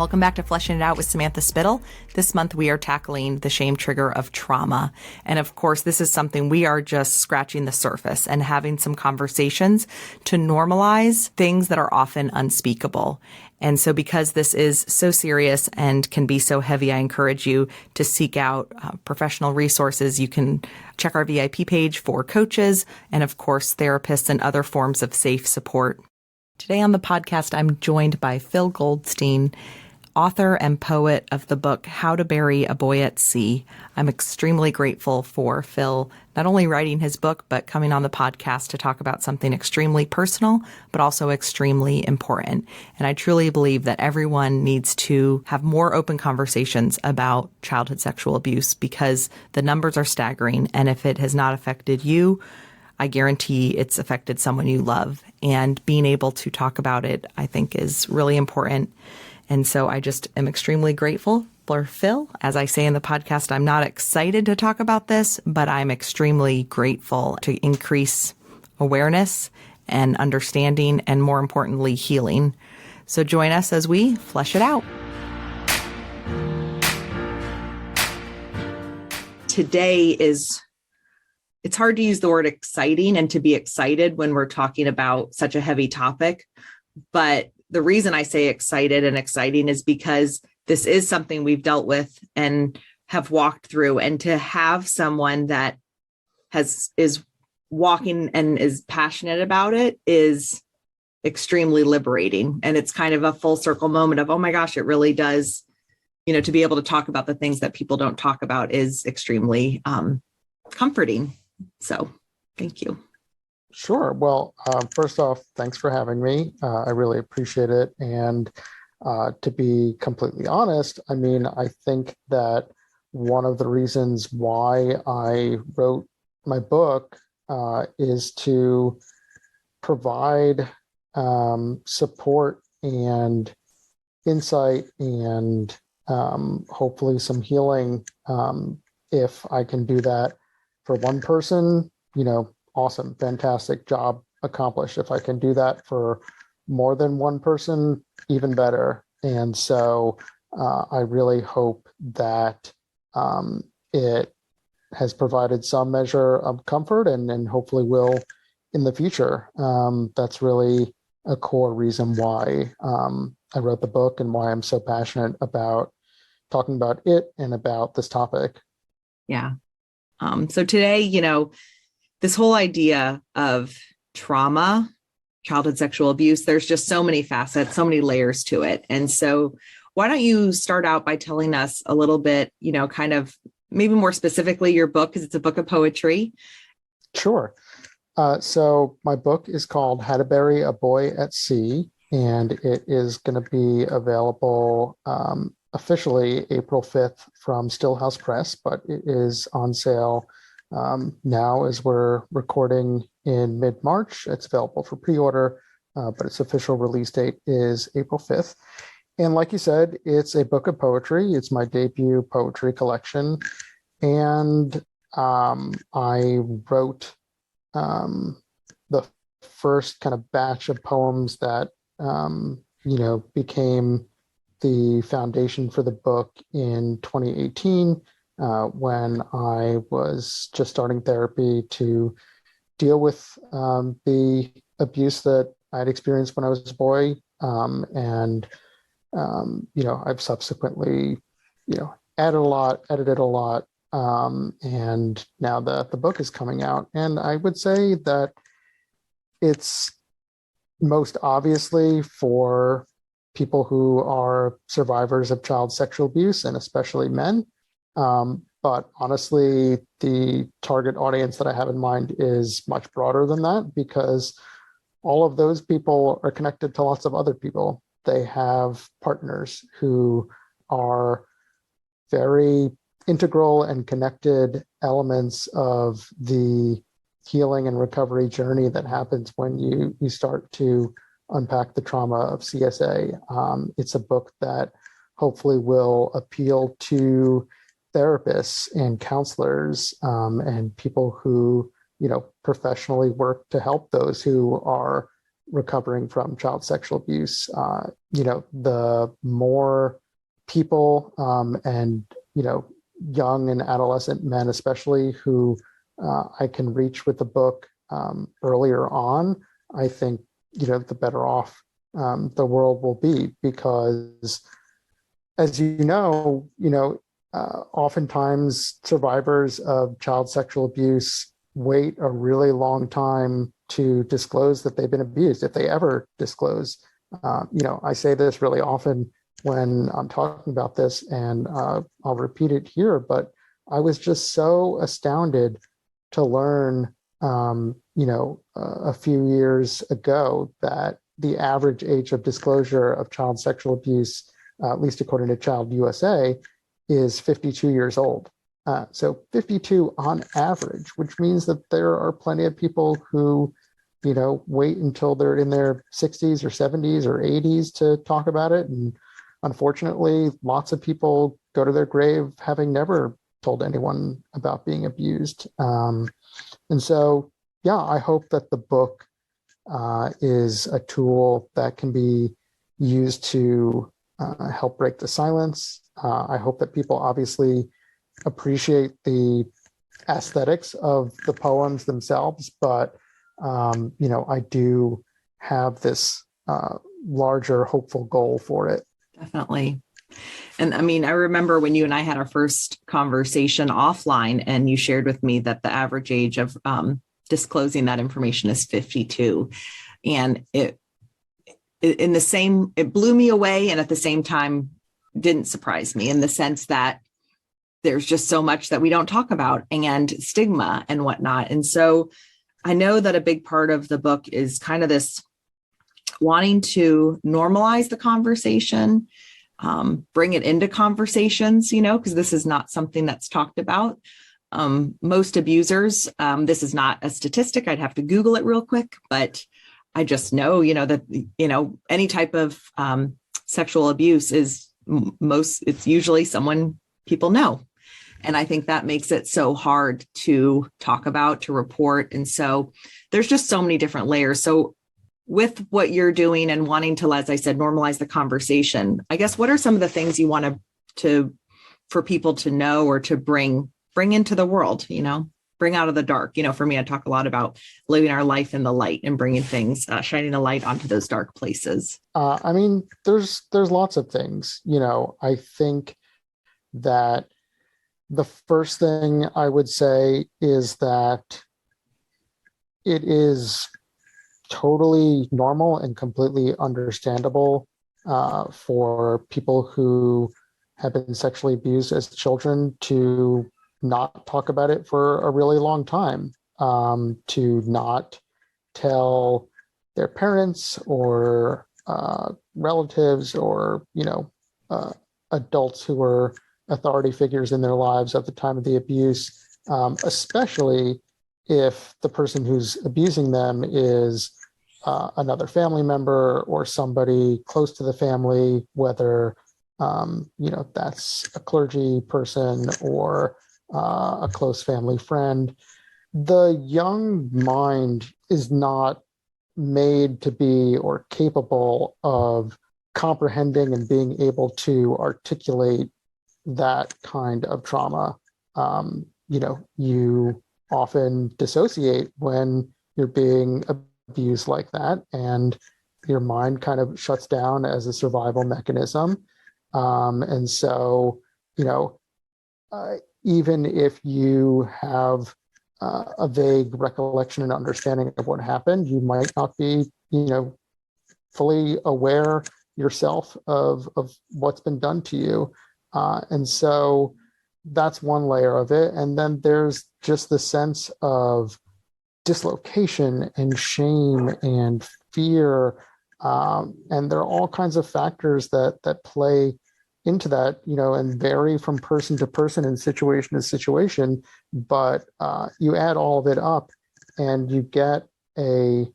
Welcome back to Fleshing It Out with Samantha Spittle. This month we are tackling the shame trigger of trauma. And of course, this is something we are just scratching the surface and having some conversations to normalize things that are often unspeakable. And so because this is so serious and can be so heavy, I encourage you to seek out professional resources. You can check our VIP page for coaches and, of course, therapists and other forms of safe support. Today on the podcast, I'm joined by Phil Goldstein, author and poet of the book, How to Bury a Boy at Sea. I'm extremely grateful for Phil not only writing his book, but coming on the podcast to talk about something extremely personal, but also extremely important. And I truly believe that everyone needs to have more open conversations about childhood sexual abuse because the numbers are staggering. And if it has not affected you, I guarantee it's affected someone you love. And being able to talk about it, I think, is really important. And so I just am extremely grateful for Phil. As I say in the podcast, I'm not excited to talk about this, but I'm extremely grateful to increase awareness and understanding and, more importantly, healing. So join us as we flesh it out. Today it's hard to use the word exciting and to be excited when we're talking about such a heavy topic. But the reason I say excited and exciting is because this is something we've dealt with and have walked through, and to have someone that is walking and is passionate about it is extremely liberating. And it's kind of a full circle moment of, oh my gosh, it really does, to be able to talk about the things that people don't talk about is extremely comforting. So thank you. Sure. Well, first off, thanks for having me. I really appreciate it. And to be completely honest, I think that one of the reasons why I wrote my book is to provide support and insight and hopefully some healing. If I can do that for one person, awesome, fantastic job accomplished. If I can do that for more than one person, even better. And so I really hope that it has provided some measure of comfort and hopefully will in the future. That's really a core reason why I wrote the book and why I'm so passionate about talking about it and about this topic. Yeah. So today, this whole idea of trauma, childhood sexual abuse, there's just so many facets, so many layers to it. And so why don't you start out by telling us a little bit, kind of maybe more specifically your book, because it's a book of poetry. Sure. So my book is called How to Bury a Boy at Sea, and it is going to be available officially April 5th from Stillhouse Press, but it is on sale now as we're recording in mid-March. It's available for pre-order, but its official release date is April 5th. And like you said, it's a book of poetry. It's my debut poetry collection. And I wrote the first kind of batch of poems that, became the foundation for the book in 2018. When I was just starting therapy to deal with the abuse that I'd experienced when I was a boy. I've subsequently, edited a lot. And now that the book is coming out, and I would say that it's most obviously for people who are survivors of child sexual abuse, and especially men. But honestly, the target audience that I have in mind is much broader than that, because all of those people are connected to lots of other people. They have partners who are very integral and connected elements of the healing and recovery journey that happens when you start to unpack the trauma of CSA. It's a book that hopefully will appeal to therapists and counselors and people who, professionally work to help those who are, recovering from child sexual abuse. The more people and, young and adolescent men, especially, who I can reach with the book earlier on, I think, the better off the world will be, because, as oftentimes survivors of child sexual abuse wait a really long time to disclose that they've been abused, if they ever disclose. I say this really often when I'm talking about this, and I'll repeat it here, but I was just so astounded to learn, a few years ago, that the average age of disclosure of child sexual abuse, at least according to Child USA, is 52 years old. So 52 on average, which means that there are plenty of people who, wait until they're in their 60s or 70s or 80s to talk about it. And unfortunately, lots of people go to their grave having never told anyone about being abused. And so, yeah, I hope that the book is a tool that can be used to help break the silence. I hope that people obviously appreciate the aesthetics of the poems themselves, but I do have this larger hopeful goal for it. Definitely. And I mean, I remember when you and I had our first conversation offline, and you shared with me that the average age of disclosing that information is 52. And it blew me away, and at the same time didn't surprise me, in the sense that there's just so much that we don't talk about, and stigma and whatnot. And so I know that a big part of the book is kind of this wanting to normalize the conversation, bring it into conversations, because this is not something that's talked about. Most abusers, this is not a statistic, I'd have to Google it real quick, but I just know, that, any type of sexual abuse is it's usually someone people know. And I think that makes it so hard to talk about, to report. And so there's just so many different layers. So with what you're doing and wanting to, as I said, normalize the conversation, I guess, what are some of the things you want for people to know, or to bring into the world, bring out of the dark? For me, I talk a lot about living our life in the light and bringing things, shining a light onto those dark places. There's lots of things. I think that the first thing I would say is that it is totally normal and completely understandable for people who have been sexually abused as children to not talk about it for a really long time, to not tell their parents or relatives or, adults who were authority figures in their lives at the time of the abuse, especially if the person who's abusing them is another family member or somebody close to the family, whether that's a clergy person or a close family friend. The young mind is not made to be or capable of comprehending and being able to articulate that kind of trauma. You often dissociate when you're being abused like that, and your mind kind of shuts down as a survival mechanism. And so, even if you have a vague recollection and understanding of what happened, you might not be, fully aware yourself of what's been done to you. And so that's one layer of it. And then there's just the sense of dislocation and shame and fear. And there are all kinds of factors that play into that, and vary from person to person and situation to situation. But you add all of it up and you get a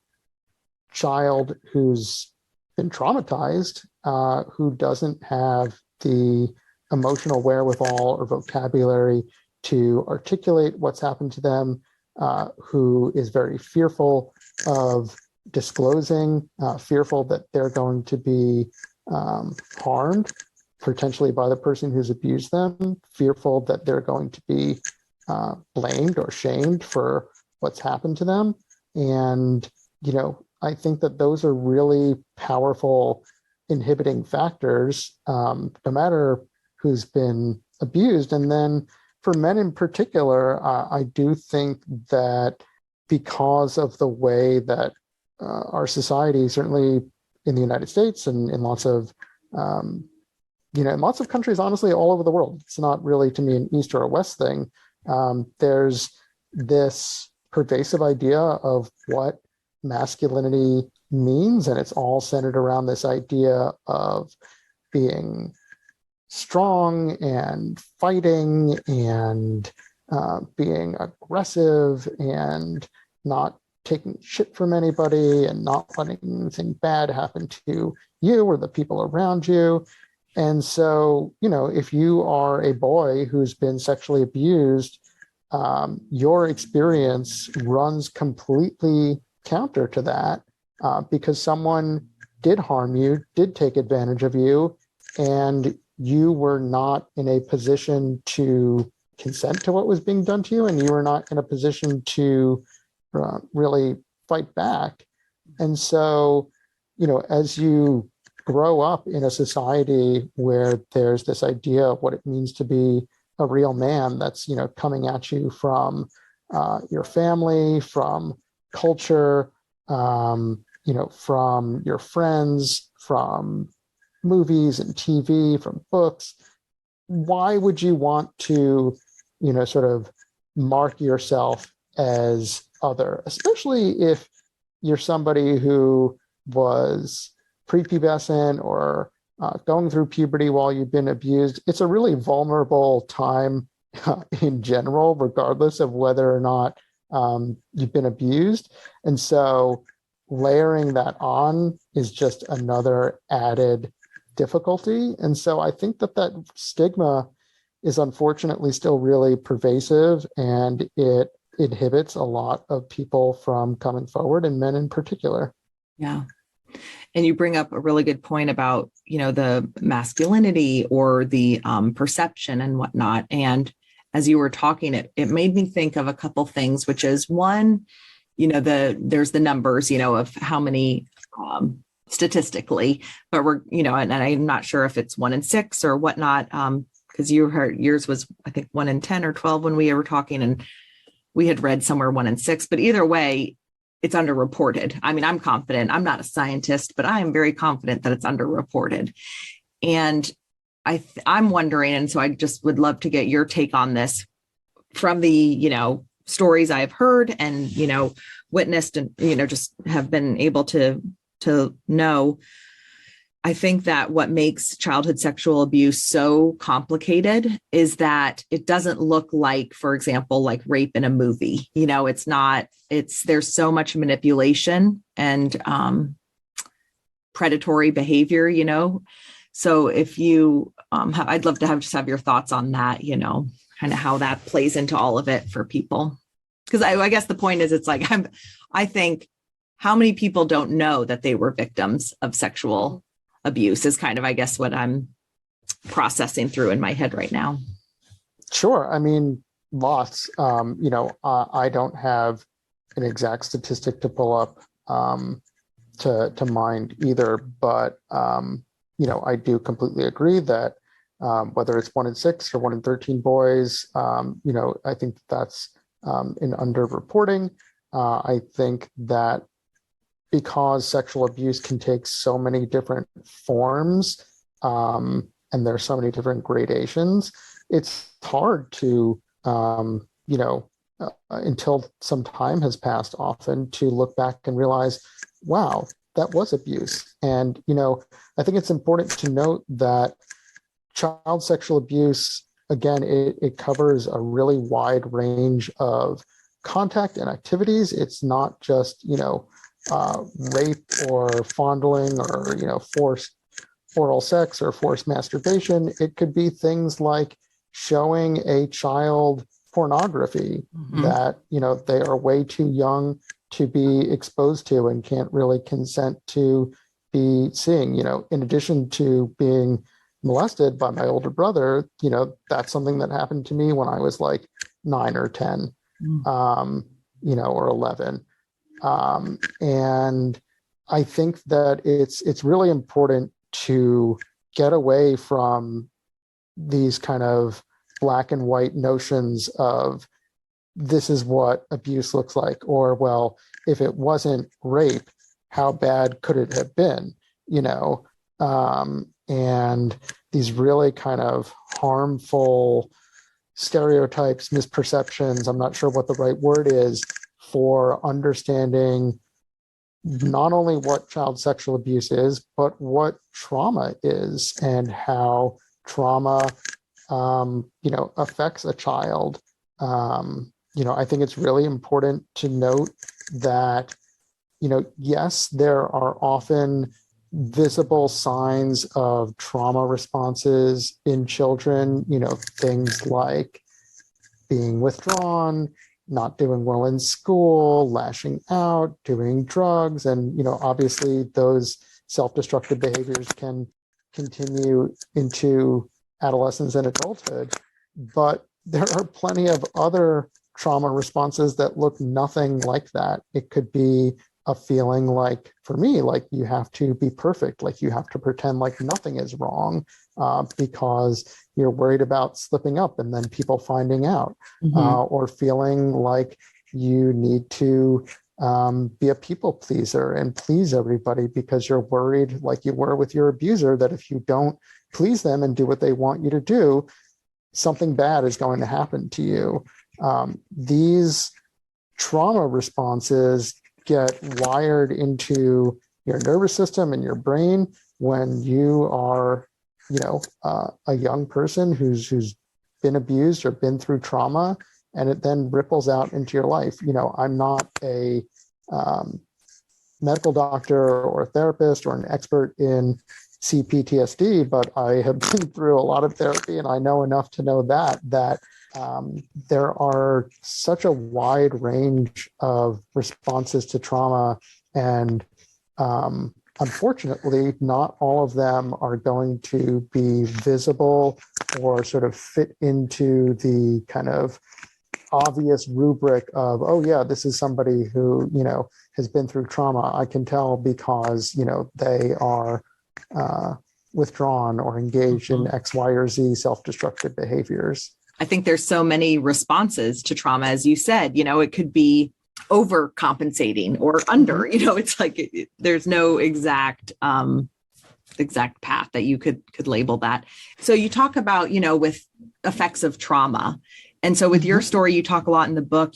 child who's been traumatized, who doesn't have the emotional wherewithal or vocabulary to articulate what's happened to them, who is very fearful of disclosing, fearful that they're going to be harmed potentially by the person who's abused them, fearful that they're going to be blamed or shamed for what's happened to them. And, I think that those are really powerful inhibiting factors, no matter who's been abused. And then for men in particular, I do think that because of the way that our society, certainly in the United States and in lots of in lots of countries, honestly, all over the world. It's not really, to me, an East or a West thing. There's this pervasive idea of what masculinity means, and it's all centered around this idea of being strong and fighting and being aggressive and not taking shit from anybody and not letting anything bad happen to you or the people around you. And so, if you are a boy who's been sexually abused, your experience runs completely counter to that because someone did harm you, did take advantage of you, and you were not in a position to consent to what was being done to you, and you were not in a position to really fight back. And so, as you grow up in a society where there's this idea of what it means to be a real man that's, coming at you from your family, from culture, from your friends, from movies and TV, from books, why would you want to, sort of mark yourself as other, especially if you're somebody who was prepubescent or going through puberty while you've been abused? It's a really vulnerable time in general, regardless of whether or not you've been abused. And so layering that on is just another added difficulty. And so I think that stigma is unfortunately still really pervasive, and it inhibits a lot of people from coming forward, and men in particular. Yeah. And you bring up a really good point about, the masculinity or the perception and whatnot. And as you were talking, it made me think of a couple things, which is one, there's the numbers, of how many statistically, but we're, and I'm not sure if it's 1 in 6 or whatnot, because yours was, I think, 1 in 10 or 12 when we were talking, and we had read somewhere 1 in 6, but either way, it's underreported. I mean, I'm confident. I'm not a scientist, but I am very confident that it's underreported. And I'm wondering, and so I just would love to get your take on this from the, stories I've heard and, witnessed and, just have been able to know. I think that what makes childhood sexual abuse so complicated is that it doesn't look like, for example, like rape in a movie. There's so much manipulation and predatory behavior, So if you, I'd love to have your thoughts on that, kind of how that plays into all of it for people. Because I guess the point is, it's like, I think how many people don't know that they were victims of sexual abuse is kind of, I guess, what I'm processing through in my head right now. Sure. I mean, lots. I don't have an exact statistic to pull up to mind either, but I do completely agree that whether it's 1 in 6 or 1 in 13 boys, I think that's an underreporting. I think that because sexual abuse can take so many different forms, and there's so many different gradations, it's hard to, until some time has passed often, to look back and realize, wow, that was abuse. And, I think it's important to note that child sexual abuse, again, it covers a really wide range of contact and activities. It's not just, rape or fondling or, forced oral sex or forced masturbation. It could be things like showing a child pornography that, they are way too young to be exposed to and can't really consent to be seeing. In addition to being molested by my older brother, that's something that happened to me when I was like 9 or 10, or 11. And I think that it's really important to get away from these kind of black and white notions of this is what abuse looks like, or, well, if it wasn't rape, how bad could it have been? And these really kind of harmful stereotypes, misperceptions, I'm not sure what the right word is, for understanding not only what child sexual abuse is, but what trauma is and how trauma, affects a child. I think it's really important to note that, yes, there are often visible signs of trauma responses in children, things like being withdrawn, not doing well in school, lashing out, doing drugs. And, obviously those self-destructive behaviors can continue into adolescence and adulthood. But there are plenty of other trauma responses that look nothing like that. It could be a feeling like, for me, like you have to be perfect, like you have to pretend like nothing is wrong because you're worried about slipping up and then people finding out, or feeling like you need to be a people pleaser and please everybody because you're worried, like you were with your abuser, that if you don't please them and do what they want you to do, something bad is going to happen to you. These trauma responses get wired into your nervous system and your brain when you are, a young person who's been abused or been through trauma, and it then ripples out into your life. I'm not a medical doctor or a therapist or an expert in CPTSD, but I have been through a lot of therapy, and I know enough to know that there are such a wide range of responses to trauma, and unfortunately, not all of them are going to be visible or sort of fit into the kind of obvious rubric of, oh yeah, this is somebody who, has been through trauma. I can tell because, they are withdrawn or engaged in X, Y, or Z self-destructive behaviors. I think there's so many responses to trauma, as you said. It could be overcompensating or under. It's like there's no exact path that you could label that. So you talk about, with effects of trauma. And so with your story, you talk a lot in the book,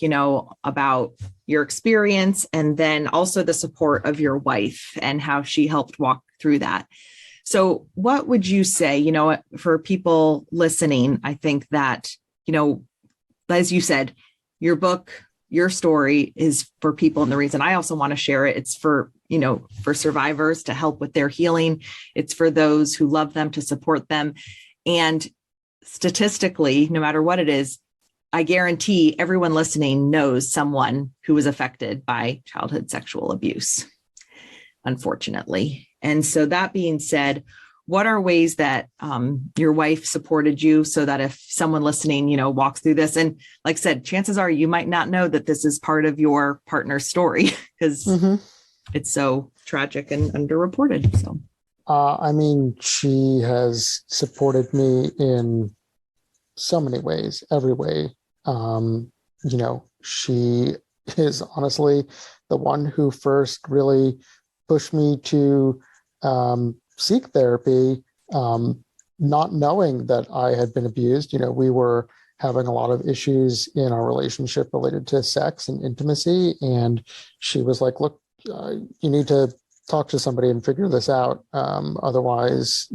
about your experience and then also the support of your wife and how she helped walk through that. So what would you say, for people listening? I think that, as you said, your book, your story is for people. And the reason I also want to share it, it's for, for survivors to help with their healing. It's for those who love them to support them. And statistically, no matter what it is, I guarantee everyone listening knows someone who was affected by childhood sexual abuse, unfortunately. And so that being said, what are ways that your wife supported you so that if someone listening, walks through this, and like I said, chances are you might not know that this is part of your partner's story because it's so tragic and underreported. So, she has supported me in so many ways, every way. She is honestly the one who first really pushed me to seek therapy, not knowing that I had been abused. We were having a lot of issues in our relationship related to sex and intimacy. And she was like, look, you need to talk to somebody and figure this out. Otherwise,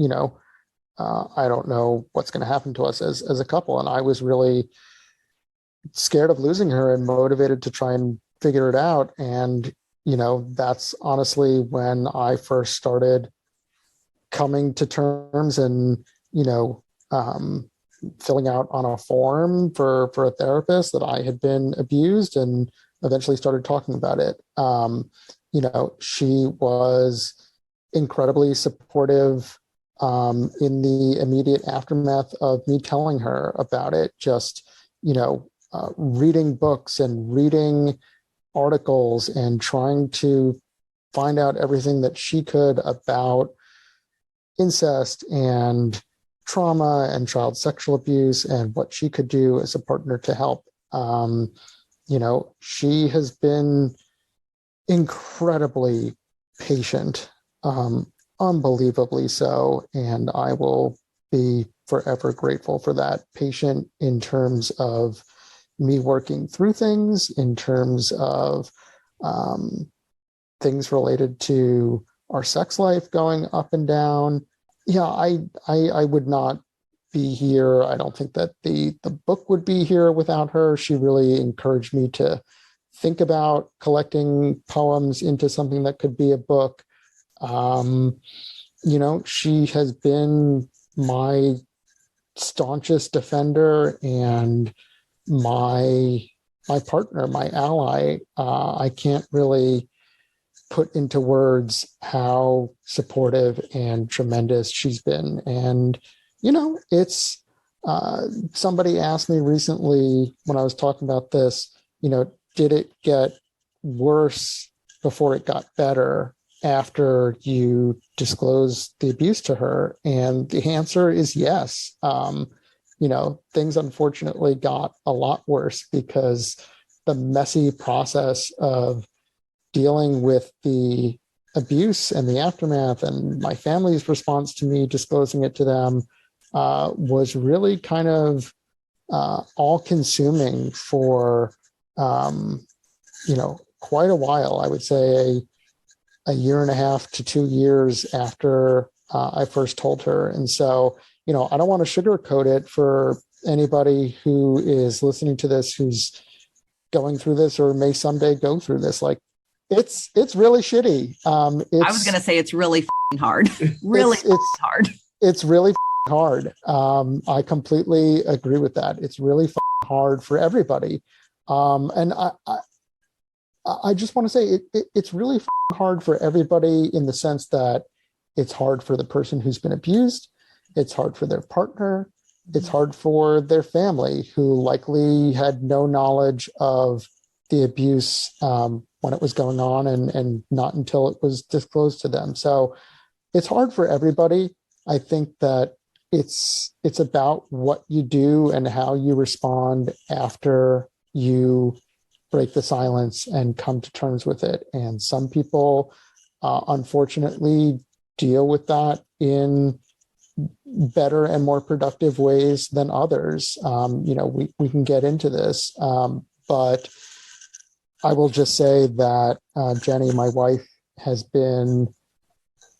I don't know what's going to happen to us as a couple. And I was really scared of losing her and motivated to try and figure it out. And, that's honestly when I first started coming to terms and, filling out on a form for a therapist that I had been abused and eventually started talking about it. She was incredibly supportive in the immediate aftermath of me telling her about it. Just, reading books and reading articles and trying to find out everything that she could about incest and trauma and child sexual abuse and what she could do as a partner to help. She has been incredibly patient, unbelievably so, and I will be forever grateful for that. Patient in terms of me working through things, in terms of things related to our sex life going up and down. Yeah, I would not be here. I don't think that the book would be here without her. She really encouraged me to think about collecting poems into something that could be a book. She has been my staunchest defender and my partner, my ally. I can't really put into words how supportive and tremendous she's been. And, it's somebody asked me recently when I was talking about this, did it get worse before it got better after you disclosed the abuse to her? And the answer is yes. Things unfortunately got a lot worse because the messy process of dealing with the abuse and the aftermath and my family's response to me disclosing it to them was really kind of all consuming for, quite a while. I would say a year and a half to 2 years after I first told her. And so, I don't want to sugarcoat it for anybody who is listening to this, who's going through this or may someday go through this. Like, it's really shitty. I was going to say it's really hard. Really hard. It's really hard. I completely agree with that. It's really hard for everybody. And I just want to say it's really hard for everybody in the sense that it's hard for the person who's been abused. It's hard for their partner. It's hard for their family, who likely had no knowledge of the abuse when it was going on and not until it was disclosed to them. So it's hard for everybody. I think that it's about what you do and how you respond after you break the silence and come to terms with it. And some people, unfortunately, deal with that in better and more productive ways than others. We can get into this, but I will just say that Jenny, my wife, has been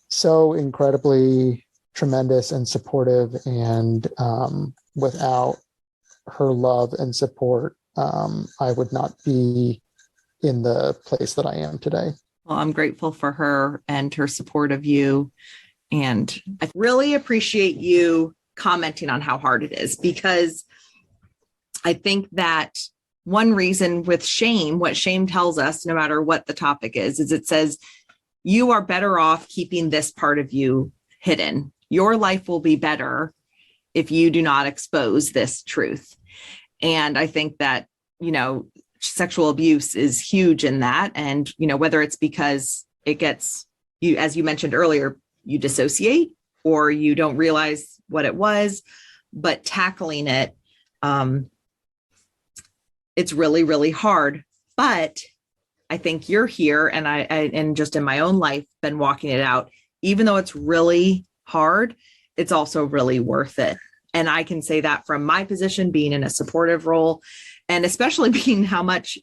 so incredibly tremendous and supportive, and without her love and support, I would not be in the place that I am today. Well, I'm grateful for her and her support of you. And I really appreciate you commenting on how hard it is, because I think that one reason with shame, what shame tells us, no matter what the topic is it says you are better off keeping this part of you hidden. Your life will be better if you do not expose this truth. And I think that, sexual abuse is huge in that. And, whether it's because it gets you, as you mentioned earlier, you dissociate or you don't realize what it was, but tackling it, it's really, really hard. But I think you're here, and and just in my own life, been walking it out. Even though it's really hard, it's also really worth it. And I can say that from my position, being in a supportive role, and especially being how much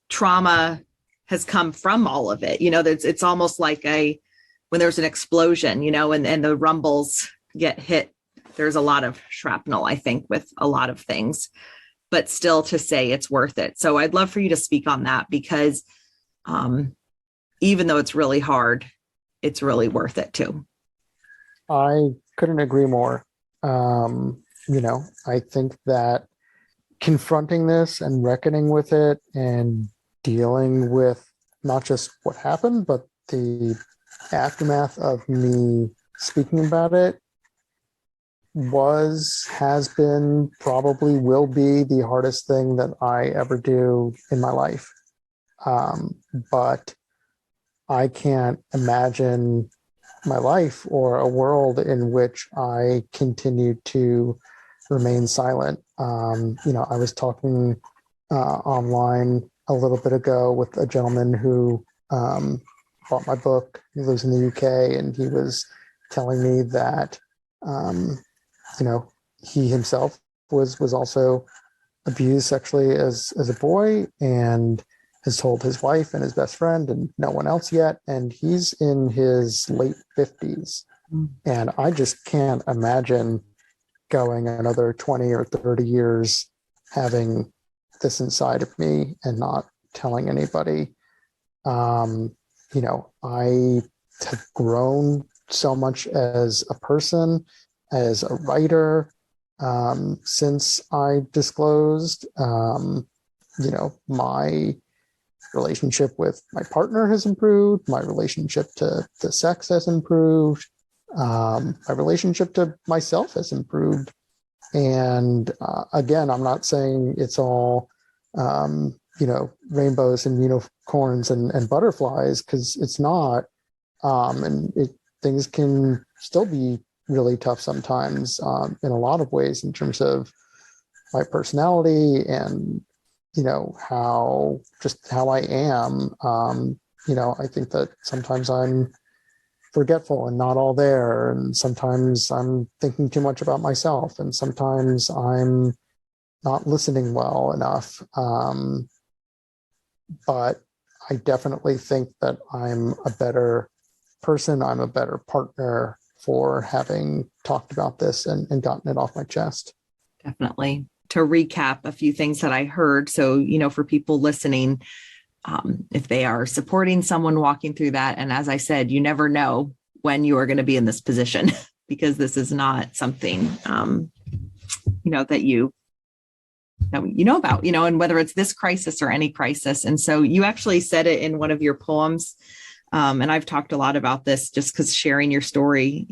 trauma has come from all of it. It's almost like when there's an explosion, and the rumbles get hit, there's a lot of shrapnel, I think, with a lot of things, but still to say it's worth it. So I'd love for you to speak on that, because even though it's really hard, it's really worth it too. I couldn't agree more. I think that confronting this and reckoning with it and dealing with not just what happened, but the aftermath of me speaking about it has been, probably will be the hardest thing that I ever do in my life. But I can't imagine my life or a world in which I continue to remain silent. I was talking online a little bit ago with a gentleman who bought my book. He lives in the UK, and he was telling me that um, he himself was also abused sexually as a boy, and has told his wife and his best friend and no one else yet. And he's in his late 50s. And I just can't imagine going another 20 or 30 years having this inside of me and not telling anybody. I have grown so much as a person, as a writer, since I disclosed. My relationship with my partner has improved. My relationship to sex has improved. My relationship to myself has improved. And again, I'm not saying it's all, rainbows and unicorns and butterflies, because it's not. Things can still be really tough sometimes, in a lot of ways, in terms of my personality and how I am. I think that sometimes I'm forgetful and not all there, and sometimes I'm thinking too much about myself, and sometimes I'm not listening well enough. But I definitely think that I'm a better person. I'm a better partner for having talked about this and gotten it off my chest. Definitely. To recap a few things that I heard. So, for people listening, if they are supporting someone walking through that, and as I said, you never know when you are going to be in this position, because this is not something, that you know about, and whether it's this crisis or any crisis. And so you actually said it in one of your poems. And I've talked a lot about this just because sharing your story,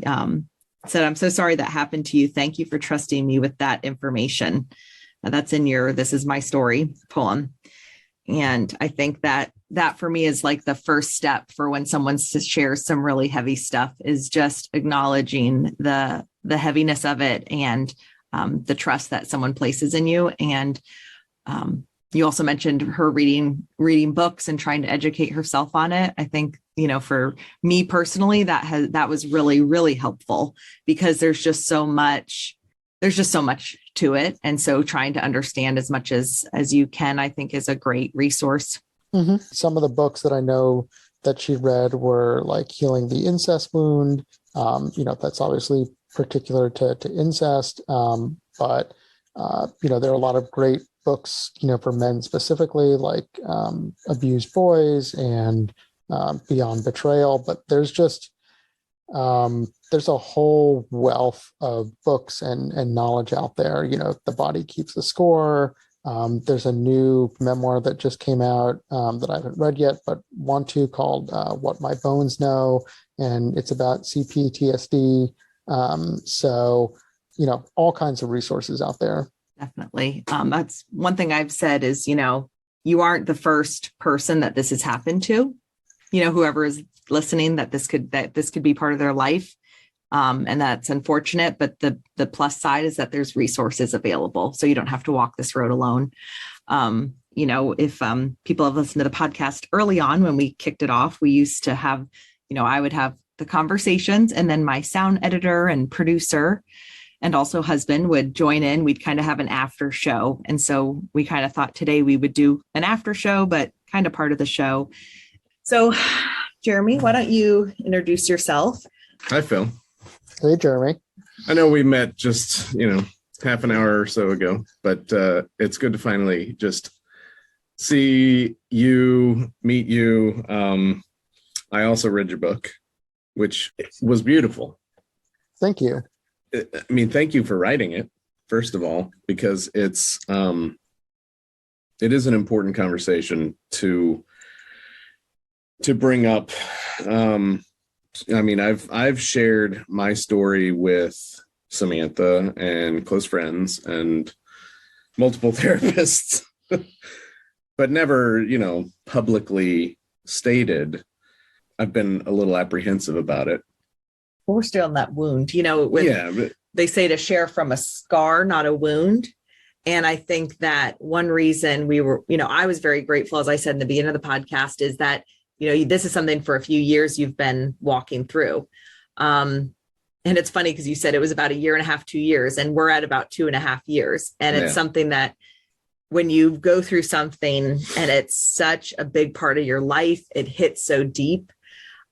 said, "I'm so sorry that happened to you. Thank you for trusting me with that information." That's in your "This Is My Story" poem. And I think that for me is like the first step for when someone shares some really heavy stuff, is just acknowledging the heaviness of it, and the trust that someone places in you. And you also mentioned her reading books and trying to educate herself on it. I think, for me personally, that was really, really helpful, because there's just so much to it. And so trying to understand as much as you can, I think, is a great resource. Mm-hmm. Some of the books that I know that she read were like Healing the Incest Wound. That's obviously particular to incest. But there are a lot of great books, for men specifically, like Abused Boys and Beyond Betrayal. But there's just there's a whole wealth of books and knowledge out there. The Body Keeps the Score. There's a new memoir that just came out that I haven't read yet, but want to, called What My Bones Know, and it's about CPTSD. So, all kinds of resources out there. Definitely. That's one thing I've said is, you aren't the first person that this has happened to. Whoever is listening, that this could be part of their life. And that's unfortunate, but the plus side is that there's resources available, so you don't have to walk this road alone. If people have listened to the podcast early on, when we kicked it off, we used to have, I would have the conversations, and then my sound editor and producer and also husband would join in. We'd kind of have an after show. And so we kind of thought today we would do an after show, but kind of part of the show. So Jeremy, why don't you introduce yourself? Hi, Phil. Hey, Jeremy. I know we met just, half an hour or so ago, but it's good to finally just see you, meet you. I also read your book, which was beautiful. Thank you. I mean, thank you for writing it. first of all, because it is an important conversation to bring up. I mean, I've shared my story with Samantha and close friends and multiple therapists, but never, publicly stated. I've been a little apprehensive about it. We're still in that wound, But they say to share from a scar, not a wound. And I think that one reason we were, I was very grateful, as I said in the beginning of the podcast, is that, this is something for a few years you've been walking through. And it's funny because you said it was about 1.5 2 years, and we're at about 2.5 years. And it's something that when you go through something and it's such a big part of your life, it hits so deep.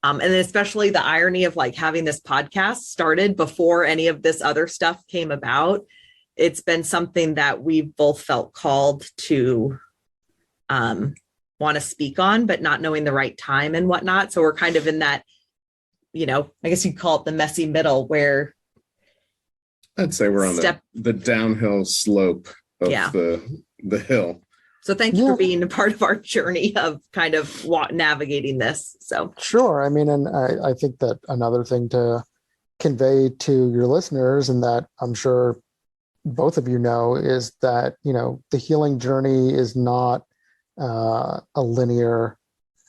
And then especially the irony of like having this podcast started before any of this other stuff came about. It's been something that we've both felt called to want to speak on, but not knowing the right time and whatnot. So we're kind of in that, I guess you'd call it the messy middle, where I'd say we're on the downhill slope of the hill. So thank you for being a part of our journey of kind of navigating this. So sure. I mean, and I think that another thing to convey to your listeners, and that I'm sure both of you know, is that, the healing journey is not a linear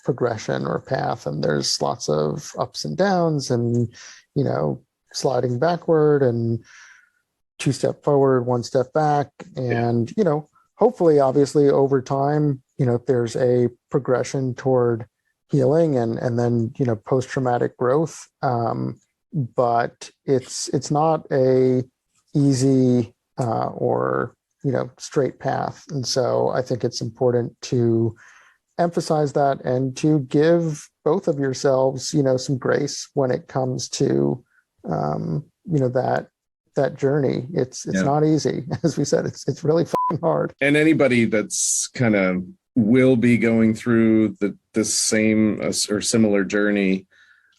progression or path. And there's lots of ups and downs and, sliding backward and 2 steps forward, 1 step back. And, hopefully, obviously, over time, there's a progression toward healing and then, post-traumatic growth. But it's not a easy or straight path. And so I think it's important to emphasize that and to give both of yourselves, some grace when it comes to, that journey. It's not easy. As we said, it's really fucking hard. And anybody that's kind of will be going through the same or similar journey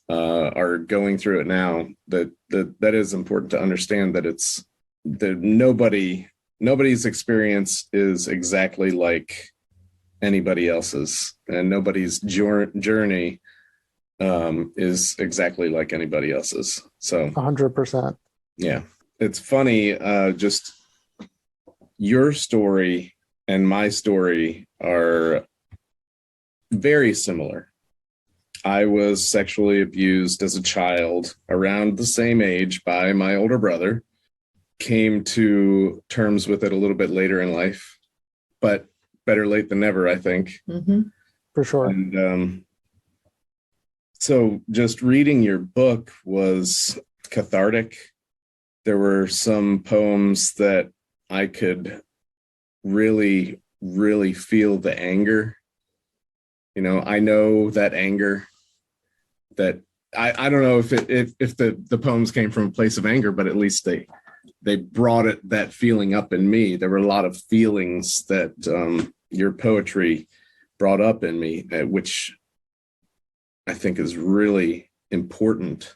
are going through it now, that is important to understand, that nobody's experience is exactly like anybody else's, and nobody's journey is exactly like anybody else's. So 100%. Yeah. It's funny, just your story and my story are very similar. I was sexually abused as a child around the same age by my older brother. Came to terms with it a little bit later in life, but better late than never, I think. Mm-hmm. For sure. And so just reading your book was cathartic. There were some poems that I could really, really feel the anger. I know that anger, that I don't know if the poems came from a place of anger, but at least they brought that feeling up in me. There were a lot of feelings that your poetry brought up in me, which I think is really important.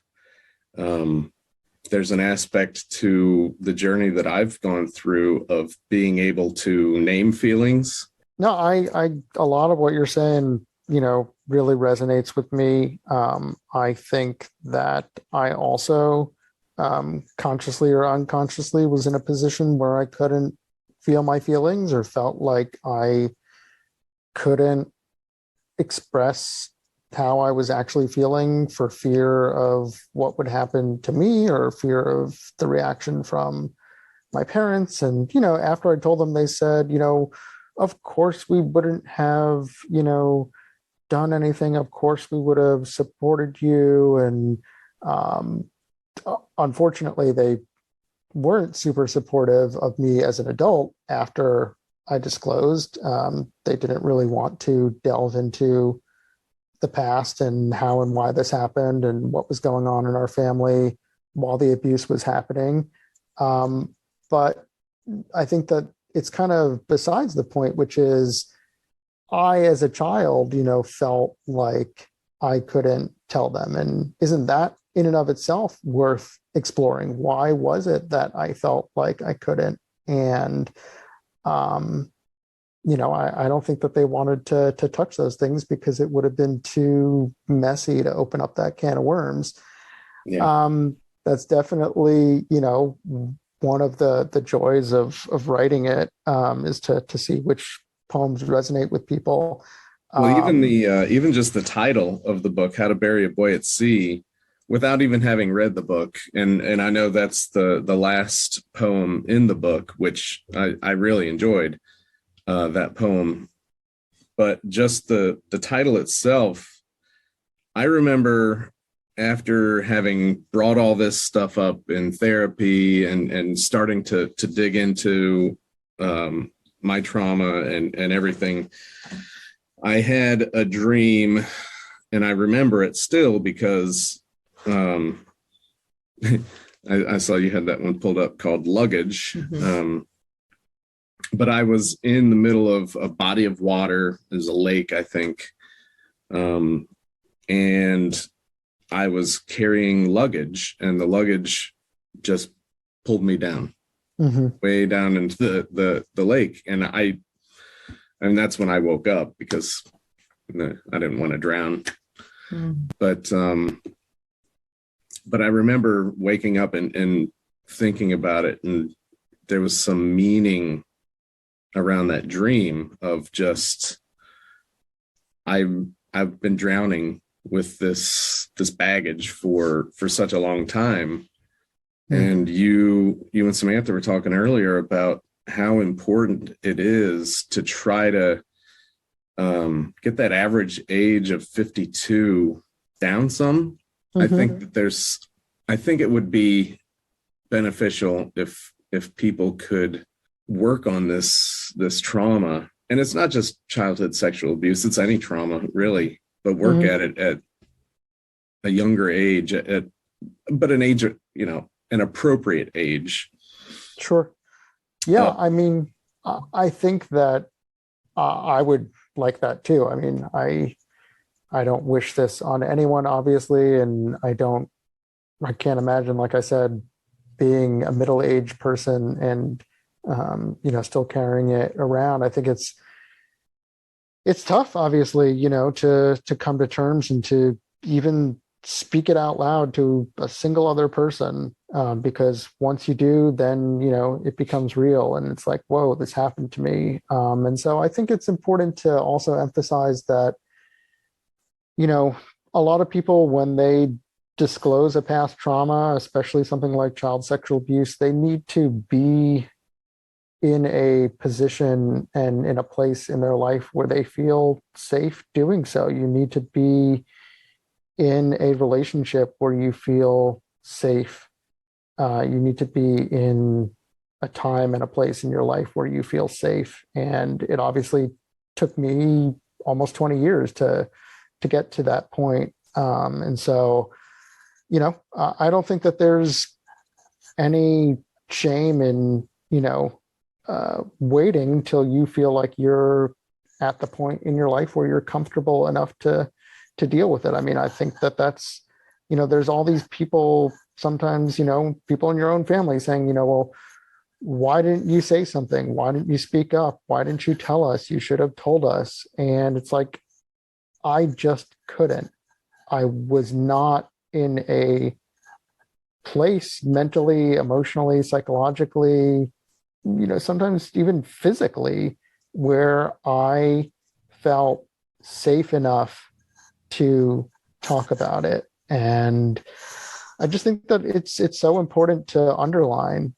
There's an aspect to the journey that I've gone through of being able to name feelings. No, I a lot of what you're saying, really resonates with me. I think that I also consciously or unconsciously was in a position where I couldn't feel my feelings, or felt like I couldn't express how I was actually feeling for fear of what would happen to me, or fear of the reaction from my parents. And, after I told them, they said, of course we wouldn't have, done anything. Of course we would have supported you. And unfortunately, they weren't super supportive of me as an adult after I disclosed. They didn't really want to delve into the past and how and why this happened and what was going on in our family while the abuse was happening. But I think that it's kind of besides the point, which is I, as a child, felt like I couldn't tell them. And isn't that in and of itself worth exploring. Why was it that I felt like I couldn't? And, I don't think that they wanted to touch those things because it would have been too messy to open up that can of worms. Yeah. That's definitely, one of the joys of writing it, is to see which poems resonate with people. Well, even just the title of the book, How to Bury a Boy at Sea, without even having read the book, and I know that's the last poem in the book, which I really enjoyed that poem, but just the title itself, I remember after having brought all this stuff up in therapy and starting to dig into my trauma and everything, I had a dream, and I remember it still because I saw you had that one pulled up called Luggage. Mhm. But I was in the middle of a body of water. There's a lake, I think. And I was carrying luggage, and the luggage just pulled me down, way down into the lake. And that's when I woke up because I didn't want to drown. Mm. But I remember waking up and thinking about it, and there was some meaning around that dream of just I've been drowning with this baggage for such a long time. And you and Samantha were talking earlier about how important it is to try to get that average age of 52 down some. I think it would be beneficial if people could work on this trauma. And it's not just childhood sexual abuse, it's any trauma really, but work at it at a younger age, but an age, an appropriate age. Sure. Yeah. I mean, I think that I would like that too. I mean, I don't wish this on anyone, obviously, and I can't imagine, like I said, being a middle-aged person and still carrying it around. I think it's tough, obviously, to come to terms and to even speak it out loud to a single other person, because once you do, then it becomes real, and it's like, whoa, this happened to me. And so I think it's important to also emphasize that a lot of people, when they disclose a past trauma, especially something like child sexual abuse, they need to be in a position and in a place in their life where they feel safe doing so. You need to be in a relationship where you feel safe. You need to be in a time and a place in your life where you feel safe. And it obviously took me almost 20 years to get to that point. And so, I don't think that there's any shame in, waiting till you feel like you're at the point in your life where you're comfortable enough to deal with it. I mean, I think that that's, there's all these people sometimes, people in your own family saying, well, why didn't you say something? Why didn't you speak up? Why didn't you tell us? You should have told us. And it's like, I just couldn't. I was not in a place mentally, emotionally, psychologically, sometimes even physically, where I felt safe enough to talk about it. And I just think that it's so important to underline,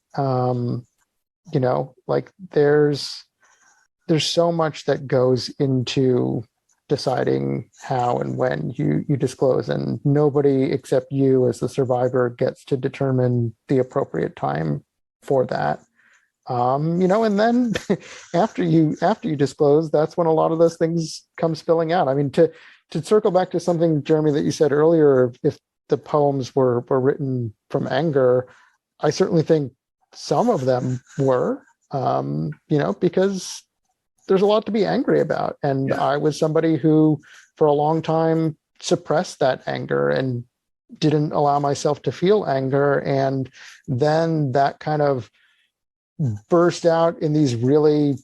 like there's so much that goes into deciding how and when you disclose, and nobody except you as the survivor gets to determine the appropriate time for that. And then after you disclose, that's when a lot of those things come spilling out. I mean, to circle back to something, Jeremy, that you said earlier, if the poems were written from anger, I certainly think some of them were, because there's a lot to be angry about. And I was somebody who, for a long time, suppressed that anger and didn't allow myself to feel anger. And then that kind of burst out in these really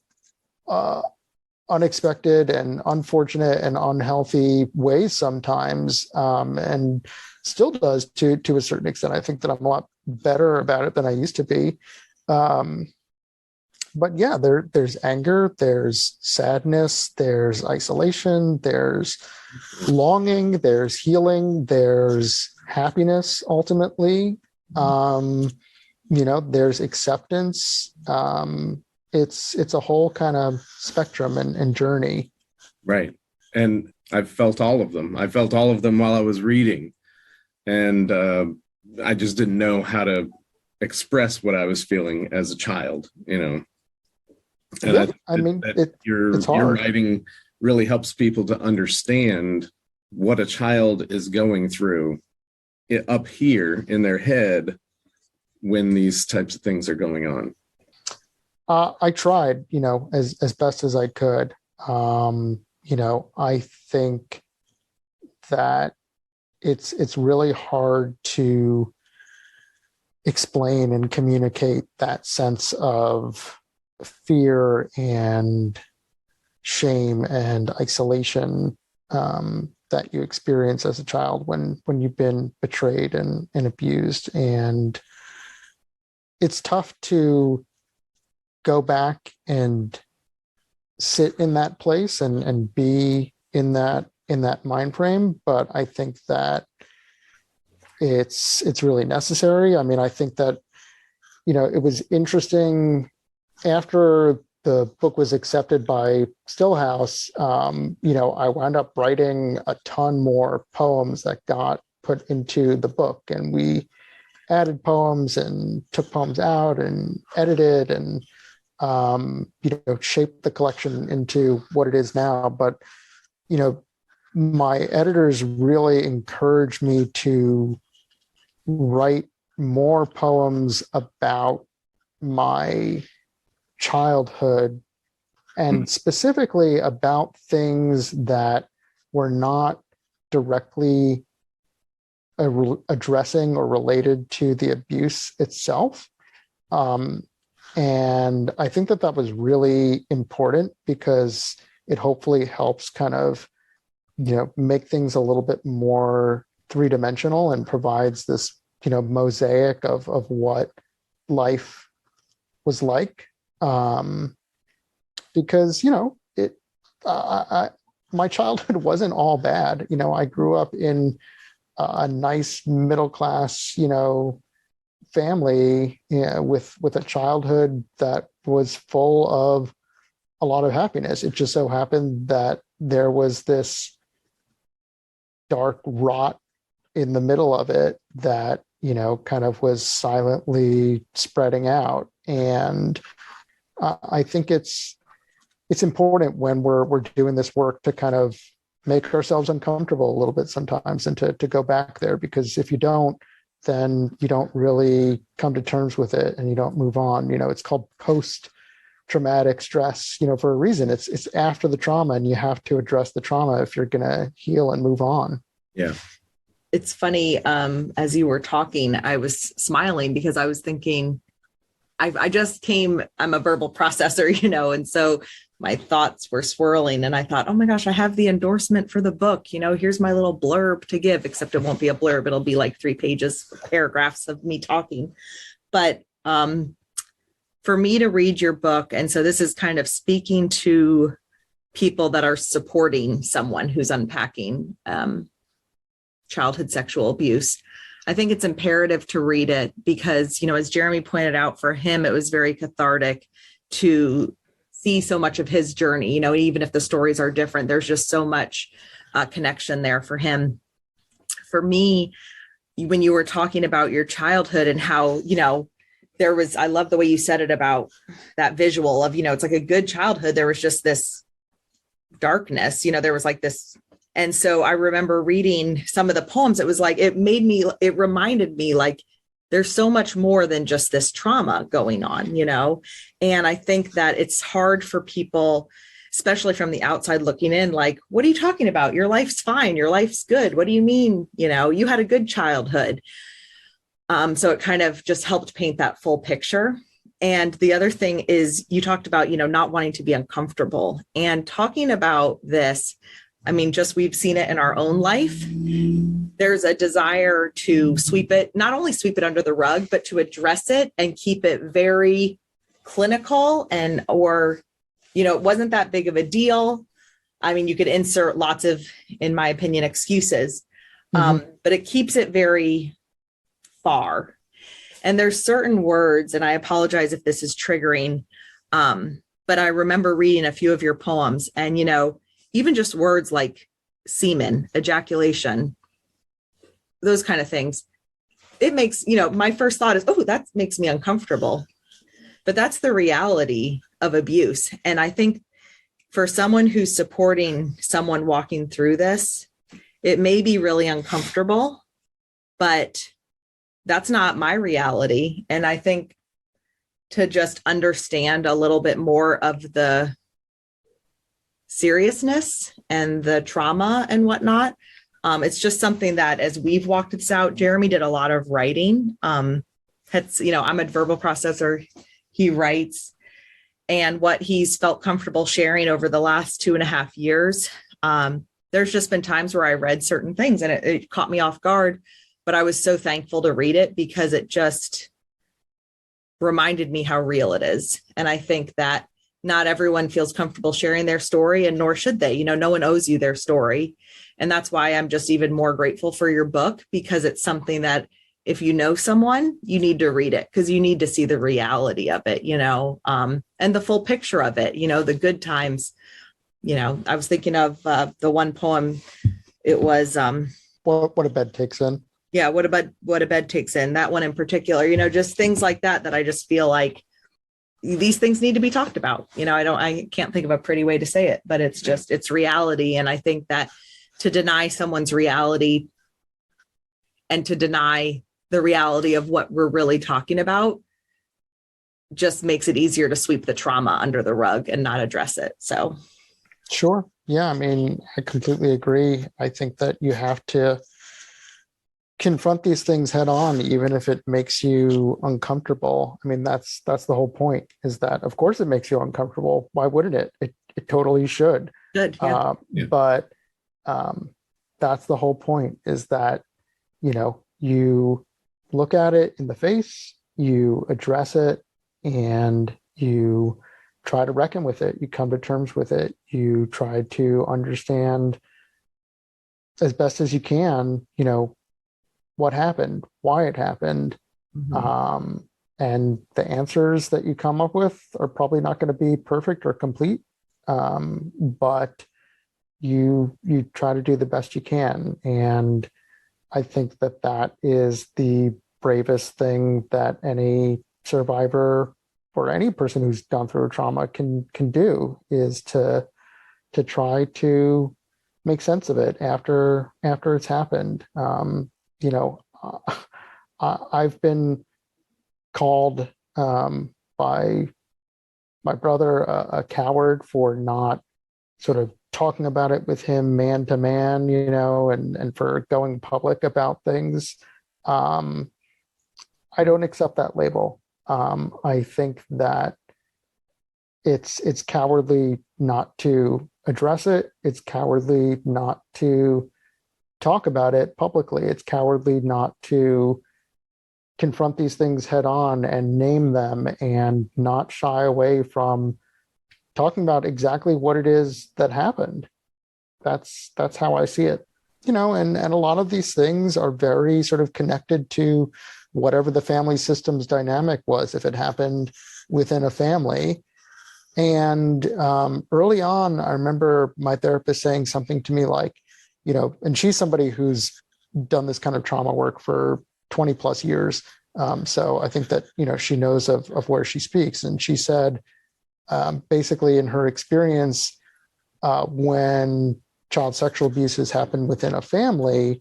unexpected and unfortunate and unhealthy ways sometimes, and still does to a certain extent. I think that I'm a lot better about it than I used to be. But yeah, there's anger, there's sadness, there's isolation, there's longing, there's healing, there's happiness ultimately. There's acceptance. It's a whole kind of spectrum and journey. Right. And I've felt all of them. I felt all of them while I was reading. And I just didn't know how to express what I was feeling as a child, And yeah, it's hard. Your writing really helps people to understand what a child is going through up here in their head when these types of things are going on. I tried, as best as I could. I think that it's really hard to explain and communicate that sense of fear and shame and isolation that you experience as a child when you've been betrayed and abused. And it's tough to go back and sit in that place and be in that mind frame. But I think that it's really necessary. I mean, I think that, it was interesting after the book was accepted by Stillhouse. I wound up writing a ton more poems that got put into the book, and we added poems and took poems out and edited and shaped the collection into what it is now. But, my editors really encouraged me to write more poems about my childhood, and specifically about things that were not directly addressing or related to the abuse itself. And I think that was really important, because it hopefully helps kind of, make things a little bit more three-dimensional and provides this, mosaic of what life was like. Because, my childhood wasn't all bad. I grew up in a nice middle-class, family, with a childhood that was full of a lot of happiness. It just so happened that there was this dark rot in the middle of it that, kind of was silently spreading out. And I think it's important when we're doing this work to kind of make ourselves uncomfortable a little bit sometimes, and to go back there, because if you don't, then you don't really come to terms with it and you don't move on. It's called post-traumatic stress, for a reason. It's after the trauma, and you have to address the trauma if you're going to heal and move on. Yeah. It's funny. As you were talking, I was smiling because I was thinking, I'm a verbal processor, and so my thoughts were swirling, and I thought, oh my gosh, I have the endorsement for the book. Here's my little blurb to give, except it won't be a blurb. It'll be like 3 pages, paragraphs of me talking. But for me to read your book, and so this is kind of speaking to people that are supporting someone who's unpacking childhood sexual abuse. I think it's imperative to read it because, as Jeremy pointed out, for him, it was very cathartic to see so much of his journey, even if the stories are different, there's just so much connection there for him. For me, when you were talking about your childhood and how, I love the way you said it about that visual of, it's like a good childhood. There was just this darkness, there was like this. And so I remember reading some of the poems. It was like, it reminded me like, there's so much more than just this trauma going on, And I think that it's hard for people, especially from the outside looking in, like, what are you talking about? Your life's fine. Your life's good. What do you mean? You had a good childhood. So it kind of just helped paint that full picture. And the other thing is you talked about, not wanting to be uncomfortable and talking about this. I mean, just we've seen it in our own life. There's a desire to not only sweep it under the rug, but to address it and keep it very clinical it wasn't that big of a deal. I mean, you could insert lots of, in my opinion, excuses, but it keeps it very far. And there's certain words, and I apologize if this is triggering, but I remember reading a few of your poems and, even just words like semen, ejaculation, those kind of things. It makes, my first thought is, oh, that makes me uncomfortable. But that's the reality of abuse. And I think for someone who's supporting someone walking through this, it may be really uncomfortable, but that's not my reality. And I think to just understand a little bit more of the seriousness and the trauma and whatnot, it's just something that as we've walked this out, Jeremy did a lot of writing. I'm a verbal processor. He writes, and what he's felt comfortable sharing over the last 2.5 years. There's just been times where I read certain things and it caught me off guard, but I was so thankful to read it because it just reminded me how real it is. And I think that not everyone feels comfortable sharing their story, and nor should they. No one owes you their story. And that's why I'm just even more grateful for your book, because it's something that if you know someone, you need to read it because you need to see the reality of it, and the full picture of it, the good times. I was thinking of the one poem. It was What a Bed Takes In. Yeah, what a bed takes in. That one in particular, just things like that I just feel like these things need to be talked about. I can't think of a pretty way to say it, but it's reality. And I think that to deny someone's reality and to deny the reality of what we're really talking about just makes it easier to sweep the trauma under the rug and not address it. So. Sure. Yeah. I mean, I completely agree. I think that you have to confront these things head on, even if it makes you uncomfortable. I mean, that's the whole point, is that of course it makes you uncomfortable. Why wouldn't it? It totally should. Good. Yeah. But that's the whole point, is that, you look at it in the face, you address it, and you try to reckon with it. You come to terms with it. You try to understand as best as you can, what happened, why it happened. And the answers that you come up with are probably not going to be perfect or complete. But you try to do the best you can. And I think that is the bravest thing that any survivor or any person who's gone through a trauma can do, is to try to make sense of it after it's happened. I've been called by my brother a coward for not sort of talking about it with him man to man, and for going public about things. I don't accept that label. I think that it's cowardly not to address it. It's cowardly not to talk about it publicly. It's cowardly not to confront these things head on and name them, and not shy away from talking about exactly what it is that happened. That's how I see it. And a lot of these things are very sort of connected to whatever the family system's dynamic was, if it happened within a family. And early on, I remember my therapist saying something to me like, and she's somebody who's done this kind of trauma work for 20 plus years. So I think that, she knows of where she speaks. And she said, basically in her experience, when child sexual abuse has happened within a family,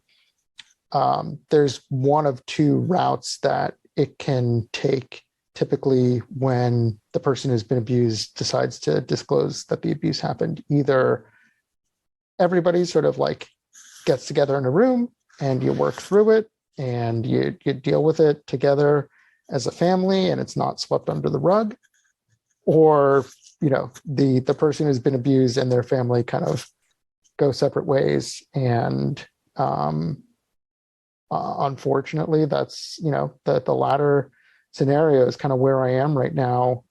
there's one of two routes that it can take typically when the person who's been abused decides to disclose that the abuse happened. Either everybody sort of like gets together in a room and you work through it and you deal with it together as a family and it's not swept under the rug, or the person who's been abused and their family kind of go separate ways. And unfortunately, that's the latter scenario is kind of where I am right now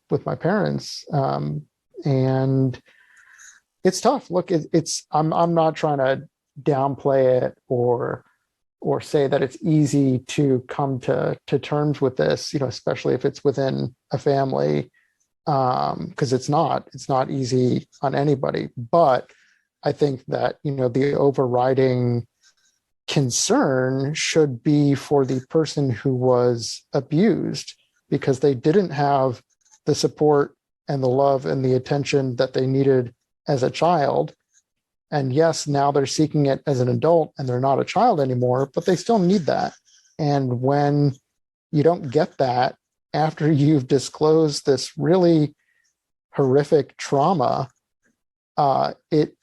with my parents, and it's tough. Look, I'm not trying to downplay it or say that it's easy to come to terms with this, especially if it's within a family, because it's not easy on anybody. But I think that the overriding concern should be for the person who was abused, because they didn't have the support and the love and the attention that they needed as a child. And yes, now they're seeking it as an adult and they're not a child anymore, but they still need that. And when you don't get that after you've disclosed this really horrific trauma, it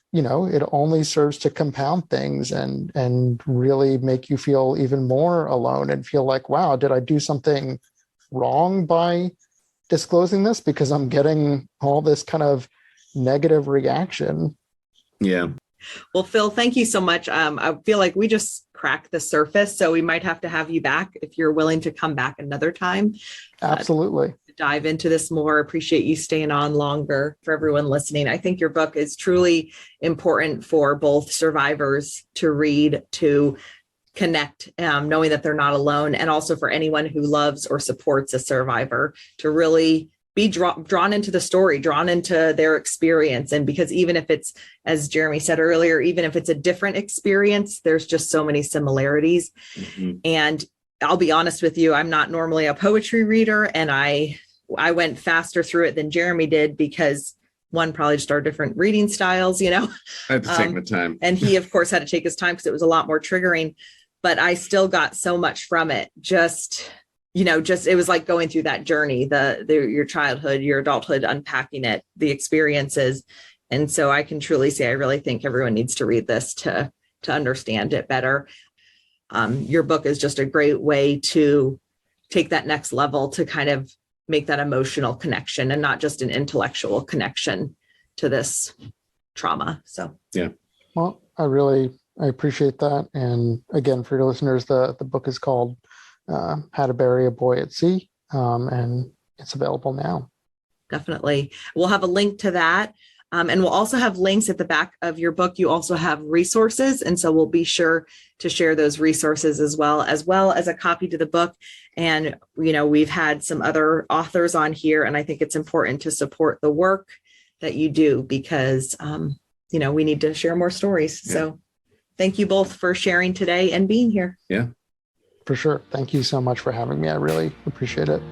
only serves to compound things and really make you feel even more alone and feel like, wow, did I do something wrong by disclosing this? Because I'm getting all this kind of negative reaction. Yeah. Well, Phil, thank you so much. I feel like we just cracked the surface, so we might have to have you back if you're willing to come back another time. Absolutely. To dive into this more. Appreciate you staying on longer. For everyone listening, I think your book is truly important for both survivors to read, to connect, knowing that they're not alone, and also for anyone who loves or supports a survivor to really be drawn into the story, drawn into their experience. And because even if it's, as Jeremy said earlier, even if it's a different experience, there's just so many similarities. Mm-hmm. And I'll be honest with you, I'm not normally a poetry reader, and I went faster through it than Jeremy did because one, probably just our different reading styles, I had to take my time. And he, of course, had to take his time because it was a lot more triggering, but I still got so much from it. It was like going through that journey, your childhood, your adulthood, unpacking it, the experiences. And so I can truly say, I really think everyone needs to read this to understand it better. Your book is just a great way to take that next level to kind of make that emotional connection and not just an intellectual connection to this trauma. So, yeah. Well, I appreciate that. And again, for your listeners, the book is called How to Bury a Boy at Sea, and it's available now. Definitely. We'll have a link to that. And we'll also have links at the back of your book. You also have resources. And so we'll be sure to share those resources as well as a copy to the book. And, we've had some other authors on here, and I think it's important to support the work that you do because, we need to share more stories. Yeah. So thank you both for sharing today and being here. Yeah. For sure. Thank you so much for having me. I really appreciate it.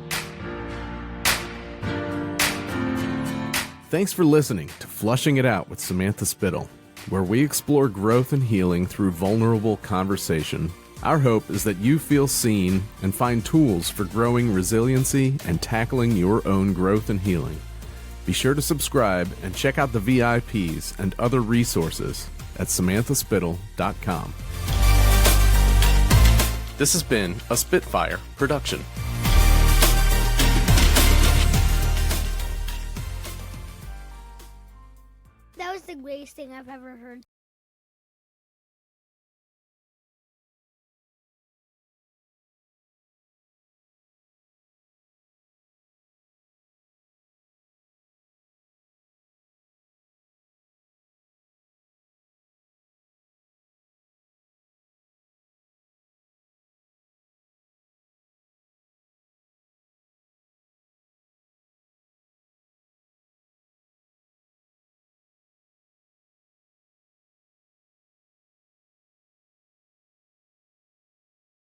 Thanks for listening to Flushing It Out with Samantha Spittle, where we explore growth and healing through vulnerable conversation. Our hope is that you feel seen and find tools for growing resiliency and tackling your own growth and healing. Be sure to subscribe and check out the VIPs and other resources at samanthaspittle.com. This has been a Spitfire production. That was the greatest thing I've ever heard.